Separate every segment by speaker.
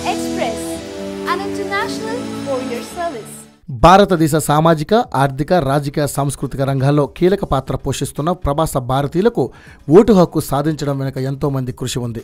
Speaker 1: Express, an international courier service.
Speaker 2: భారతదేశ సామాజిక, ఆర్థిక, రాజకీయ, సాంస్కృతిక రంగాల్లో కీలక పాత్ర పోషిస్తున్న ప్రవాస భారతీయులకు ఓటు హక్కు సాధించడం వెనుక ఎంతో మంది కృషి ఉంది.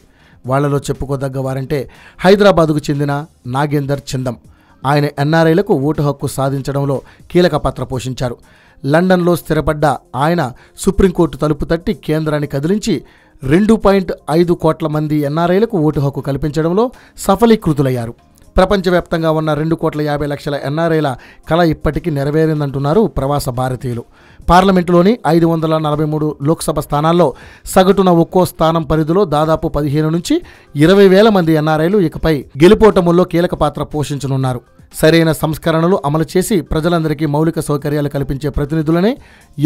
Speaker 2: వాళ్లలో చెప్పుకోదగ్గ వారంటే హైదరాబాదుకు చెందిన నాగేందర్ చిందం. ఆయన ఎన్ఆర్ఐలకు ఓటు హక్కు సాధించడంలో కీలక పాత్ర పోషించారు. లండన్లో స్థిరపడ్డ ఆయన సుప్రీంకోర్టు తలుపు తట్టి కేంద్రాన్ని కదిలించి 2.5 కోట్ల మంది ఎన్ఆర్ఐలకు ఓటు హక్కు కల్పించడంలో సఫలీకృతులయ్యారు. ప్రపంచవ్యాప్తంగా ఉన్న 2,50 లక్షల ఎన్ఆర్ఐల కళ ఇప్పటికీ నెరవేరిందంటున్నారు ప్రవాస భారతీయులు. పార్లమెంటులోని 543 లోక్సభ స్థానాల్లో సగటున ఒక్కో స్థానం పరిధిలో దాదాపు 15 నుంచి 20 వేల మంది ఎన్ఆర్ఐలు ఇకపై గెలుపోటముల్లో కీలక పాత్ర పోషించనున్నారు. సరైన సంస్కరణలు అమలు చేసి ప్రజలందరికీ మౌలిక సౌకర్యాలు కల్పించే ప్రతినిధులనే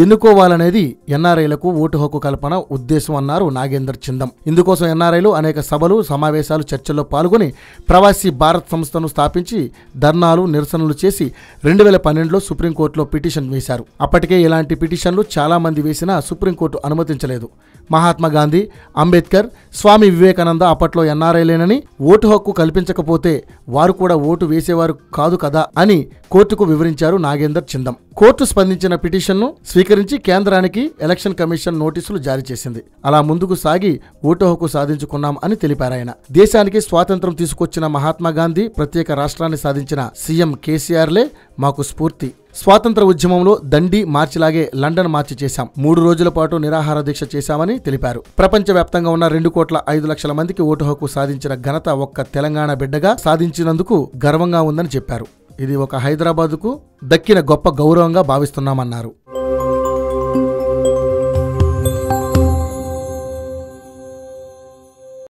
Speaker 2: ఎన్నుకోవాలనేది ఎన్ఆర్ఐలకు ఓటు హక్కు కల్పన ఉద్దేశం అన్నారు నాగేందర్ చిందం. ఇందుకోసం ఎన్ఆర్ఐలు అనేక సభలు, సమావేశాలు, చర్చల్లో పాల్గొని ప్రవాసీ భారత్ సంస్థను స్థాపించి ధర్నాలు, నిరసనలు చేసి 2012లో సుప్రీంకోర్టులో పిటిషన్ వేశారు. అప్పటికే ఇలాంటి పిటిషన్లు చాలా మంది వేసినా సుప్రీంకోర్టు అనుమతించలేదు. మహాత్మా గాంధీ, అంబేద్కర్, స్వామి వివేకానంద అప్పట్లో ఎన్ఆర్ఐలేనని, ఓటు హక్కు కల్పించకపోతే వారు కూడా ఓటు వేసేవారు కాదు కదా అని కోర్టుకు వివరించారు నాగేందర్ చిందం. కోర్టు స్పందించిన పిటిషన్ను స్వీకరించి కేంద్రానికి ఎలక్షన్ కమిషన్ నోటీసులు జారీ చేసింది. అలా ముందుకు సాగి ఓటు హక్కు సాధించుకున్నాం అని తెలిపారాయన. దేశానికి స్వాతంత్రం తీసుకొచ్చిన మహాత్మా గాంధీ, ప్రత్యేక రాష్ట్రాన్ని సాధించిన సీఎం కేసీఆర్లే మాకు స్ఫూర్తి. స్వాతంత్ర ఉద్యమంలో దండి మార్చిలాగే లండన్ మార్చి చేశాం. 3 రోజుల పాటు నిరాహార దీక్ష చేశామని తెలిపారు. ప్రపంచవ్యాప్తంగా ఉన్న 2,05 లక్షల మందికి ఓటు హక్కు సాధించిన ఘనత ఒక్క తెలంగాణ బిడ్డగా సాధించినందుకు గర్వంగా ఉందని చెప్పారు. ఇది ఒక హైదరాబాదుకు దక్కిన గొప్ప గౌరవంగా భావిస్తున్నామన్నారు.